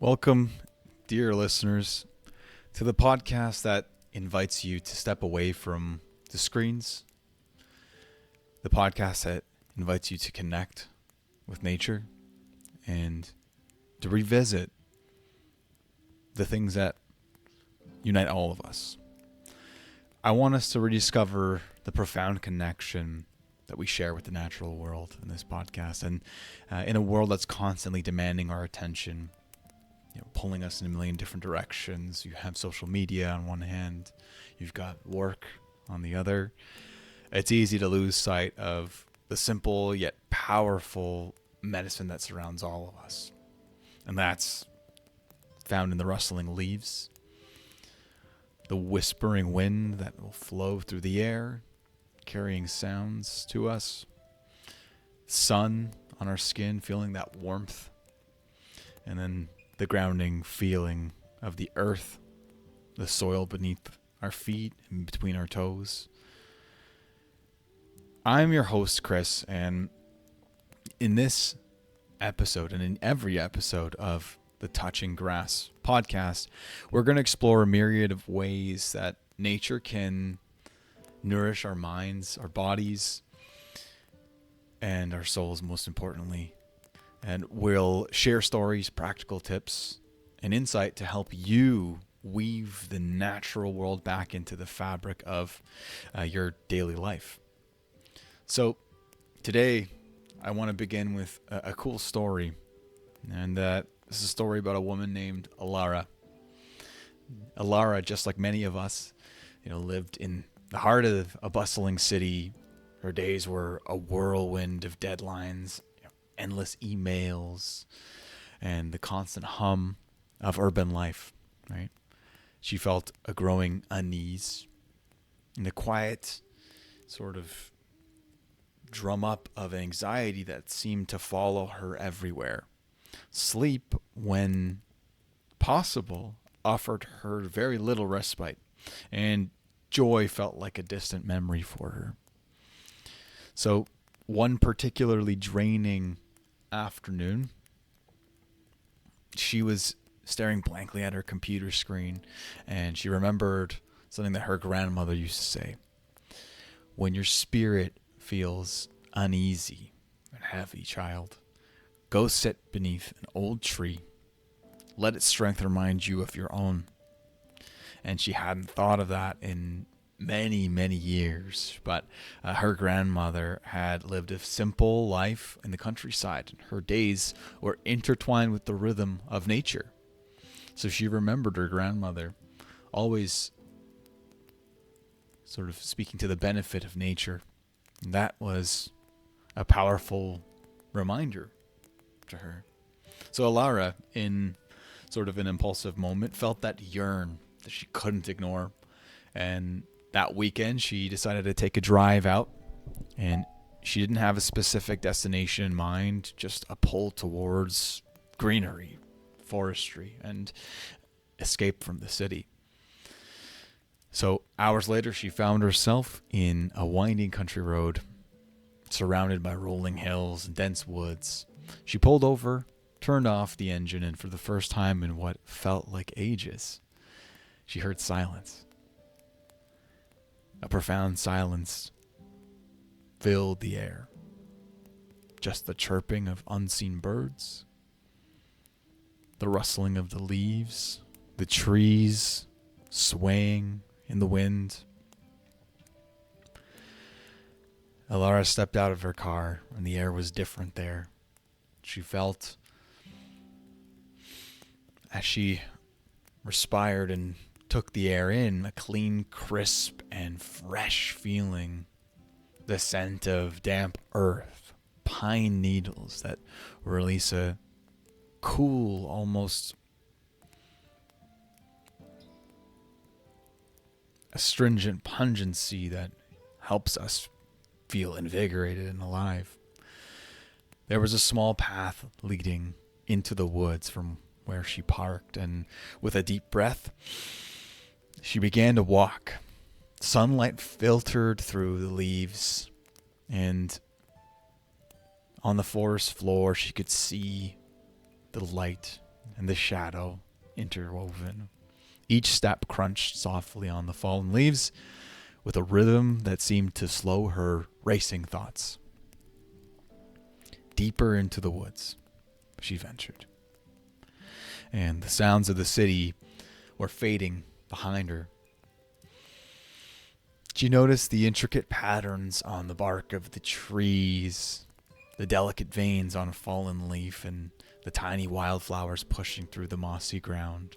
Welcome, dear listeners, to the podcast that invites you to step away from the screens, the podcast that invites you to connect with nature and to revisit the things that unite all of us. I want us to rediscover the profound connection that we share with the natural world in this podcast, and in a world that's constantly demanding our attention, pulling us in a million different directions. You have social media on one hand, you've got work on the other. It's easy to lose sight of the simple yet powerful medicine that surrounds all of us. And that's found in the rustling leaves, the whispering wind that will flow through the air, carrying sounds to us, sun on our skin, feeling that warmth, and then the grounding feeling of the earth, the soil beneath our feet and between our toes. I'm your host, Chris, and in this episode and in every episode of the Touching Grass podcast, we're going to explore a myriad of ways that nature can nourish our minds, our bodies, and our souls, most importantly. And we'll share stories, practical tips, and insight to help you weave the natural world back into the fabric of your daily life. So today, I want to begin with a cool story. And this is a story about a woman named Alara. Alara, just like many of us, lived in the heart of a bustling city. Her days were a whirlwind of deadlines, endless emails, and the constant hum of urban life, right? She felt a growing unease and the quiet sort of drum up of anxiety that seemed to follow her everywhere. Sleep, when possible, offered her very little respite, and joy felt like a distant memory for her. So one particularly draining afternoon, she was staring blankly at her computer screen, and she remembered something that her grandmother used to say: when your spirit feels uneasy and heavy, child, go sit beneath an old tree. Let its strength remind you of your own. And she hadn't thought of that in many, many years, but her grandmother had lived a simple life in the countryside, and her days were intertwined with the rhythm of nature. So she remembered her grandmother always sort of speaking to the benefit of nature. And that was a powerful reminder to her. So Alara, in sort of an impulsive moment, felt that yearn that she couldn't ignore. And that weekend, she decided to take a drive out, and she didn't have a specific destination in mind, just a pull towards greenery, forestry, and escape from the city. So hours later, she found herself in a winding country road, surrounded by rolling hills and dense woods. She pulled over, turned off the engine, and for the first time in what felt like ages, she heard silence. A profound silence filled the air. Just the chirping of unseen birds, the rustling of the leaves, the trees swaying in the wind. Alara stepped out of her car, and the air was different there. She felt, as she respired and took the air in, a clean, crisp, and fresh feeling. The scent of damp earth, pine needles that release a cool, almost astringent pungency that helps us feel invigorated and alive. There was a small path leading into the woods from where she parked, and with a deep breath, she began to walk. Sunlight filtered through the leaves, and on the forest floor she could see the light and the shadow interwoven. Each step crunched softly on the fallen leaves with a rhythm that seemed to slow her racing thoughts. Deeper into the woods she ventured, and the sounds of the city were fading behind her. She noticed the intricate patterns on the bark of the trees, the delicate veins on a fallen leaf, and the tiny wildflowers pushing through the mossy ground.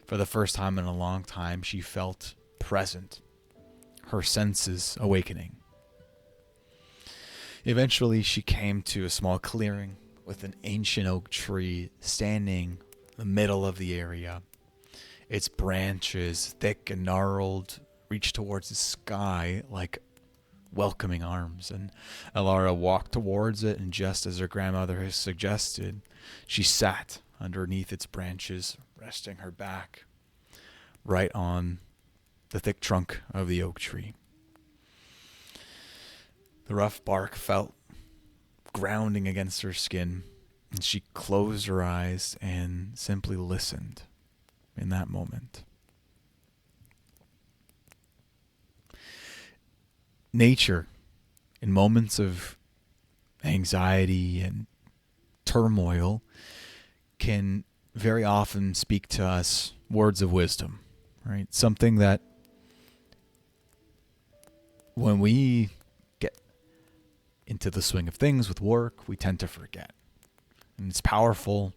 For the first time in a long time, she felt present, her senses awakening. Eventually, she came to a small clearing with an ancient oak tree standing in the middle of the area. Its branches, thick and gnarled, reached towards the sky like welcoming arms, and Alara walked towards it, and just as her grandmother had suggested, she sat underneath its branches, resting her back right on the thick trunk of the oak tree. The rough bark felt grounding against her skin, and she closed her eyes and simply listened in that moment. Nature, in moments of anxiety and turmoil, can very often speak to us words of wisdom, right? Something that when we get into the swing of things with work, we tend to forget. And it's powerful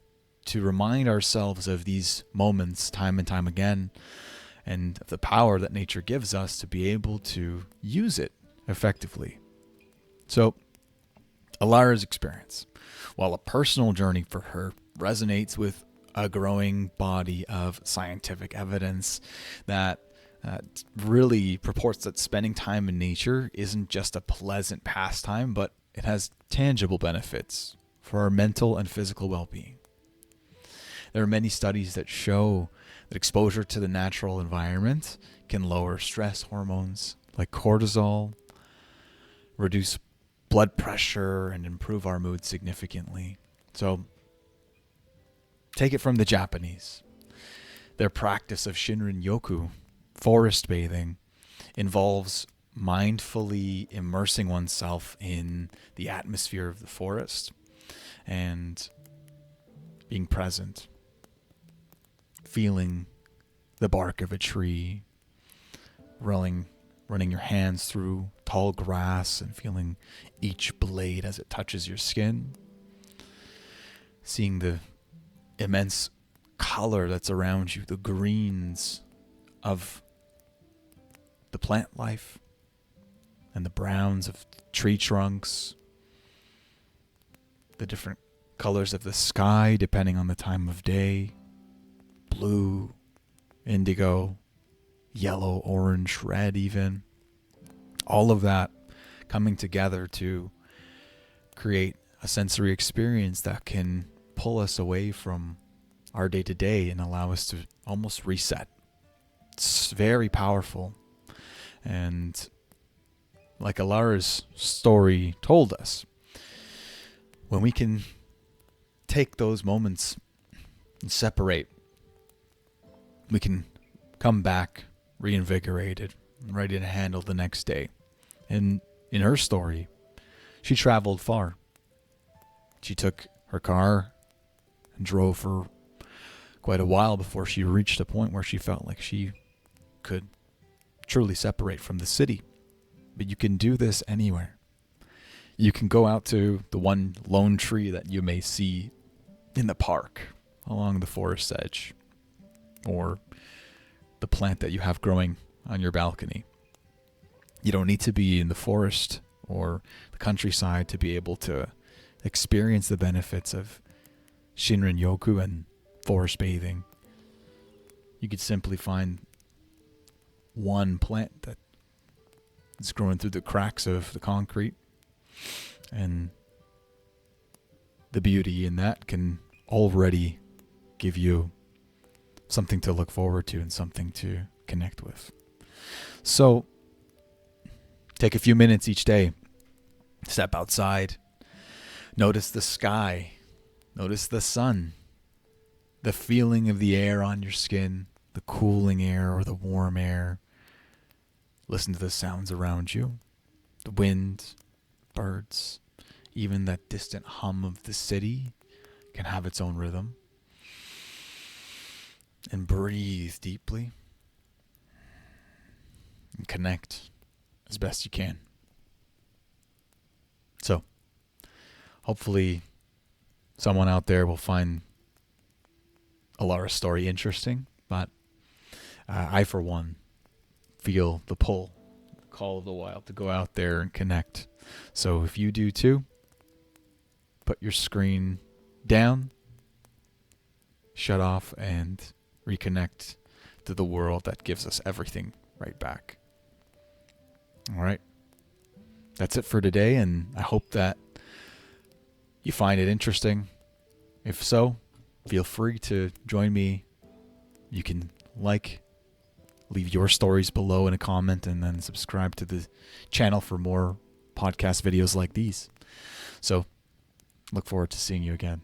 to remind ourselves of these moments time and time again, and of the power that nature gives us to be able to use it effectively. So, Alara's experience, while a personal journey for her, resonates with a growing body of scientific evidence that really purports that spending time in nature isn't just a pleasant pastime, but it has tangible benefits for our mental and physical well-being. There are many studies that show that exposure to the natural environment can lower stress hormones like cortisol, reduce blood pressure, and improve our mood significantly. So, take it from the Japanese. Their practice of Shinrin-yoku, forest bathing, involves mindfully immersing oneself in the atmosphere of the forest and being present, feeling the bark of a tree, running your hands through tall grass and feeling each blade as it touches your skin, seeing the immense color that's around you, the greens of the plant life and the browns of tree trunks, the different colors of the sky depending on the time of day, blue, indigo, yellow, orange, red even. All of that coming together to create a sensory experience that can pull us away from our day-to-day and allow us to almost reset. It's very powerful. And like Alara's story told us, when we can take those moments and separate, we can come back reinvigorated and ready to handle the next day. And in her story, she traveled far. She took her car and drove for quite a while before she reached a point where she felt like she could truly separate from the city. But you can do this anywhere. You can go out to the one lone tree that you may see in the park along the forest edge, or the plant that you have growing on your balcony. You don't need to be in the forest or the countryside to be able to experience the benefits of Shinrin-yoku and forest bathing. You could simply find one plant that is growing through the cracks of the concrete, and the beauty in that can already give you something to look forward to and something to connect with. So take a few minutes each day, step outside, notice the sky, notice the sun, the feeling of the air on your skin, the cooling air or the warm air. Listen to the sounds around you, the wind, birds, even that distant hum of the city can have its own rhythm. And breathe deeply and connect as best you can. So, hopefully someone out there will find Alara's story interesting, but I, for one, feel the pull, the call of the wild to go out there and connect. So if you do too, put your screen down, shut off, and reconnect to the world that gives us everything right back. All right. That's it for today, and I hope that you find it interesting. If so, feel free to join me. You can leave your stories below in a comment, and then subscribe to the channel for more podcast videos like these. So, look forward to seeing you again.